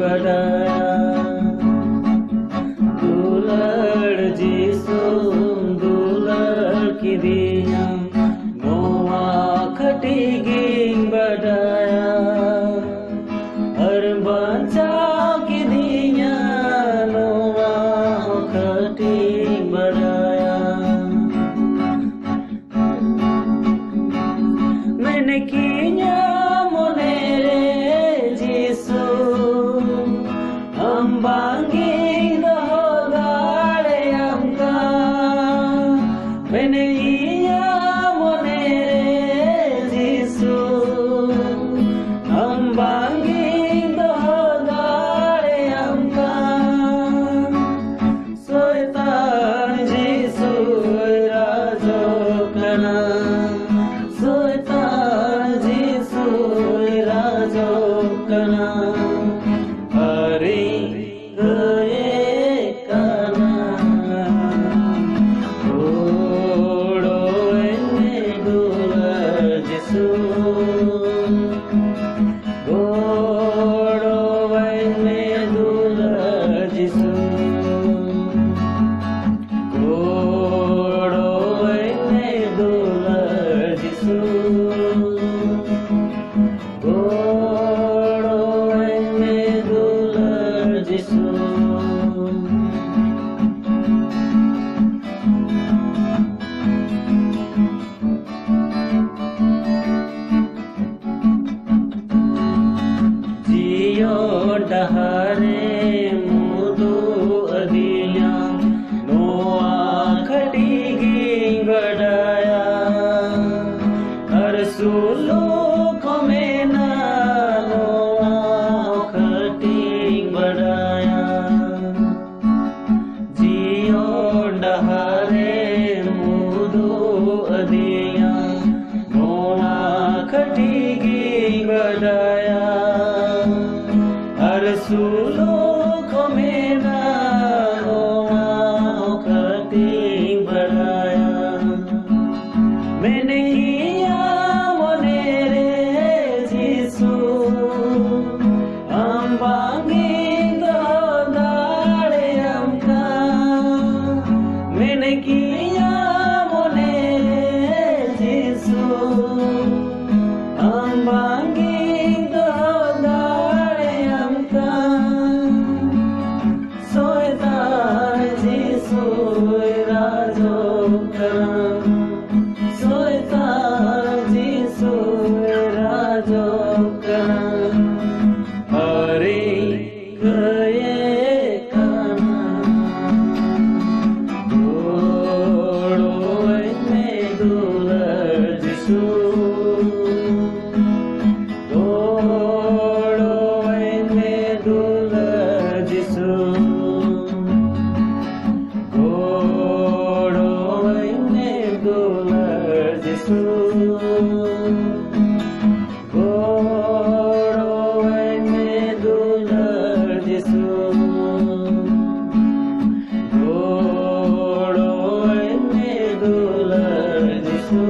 badaya dular jisum dular kidiyam noa khatiging badaya har bancha kidiya noa khatiging badaya मैंने किया मोनेरे जिसु हम बांगी दो गाड़े हमका मैंने किया मोनेरे जिसु हम बांगी दो गाड़े हमका सोयतान जिसु राजो कना Hari gaya kana Godo ene dular jisu Godo ene dular jisu Godo ene dular jisu Dahare mudu adiyam noa khatiging badaya arsulu komena noa khatiging badaya jiyo dahare mudu adiyam noa khatiging badaya Arsulo komena noa khatiging badaya मैंने किया मोनेरे जिसु हम बांगी दो गाड़े हमका मैंने किया मोनेरे जिसु हम बांगी दो सोयतान जिसु राजो कना सोयतान जिसु राजो कना हरि गये kana Godo ene dular jisu Godo ene dular jisu Godo ene dular jisu Godo ene dular jisu Godo ene dular jisu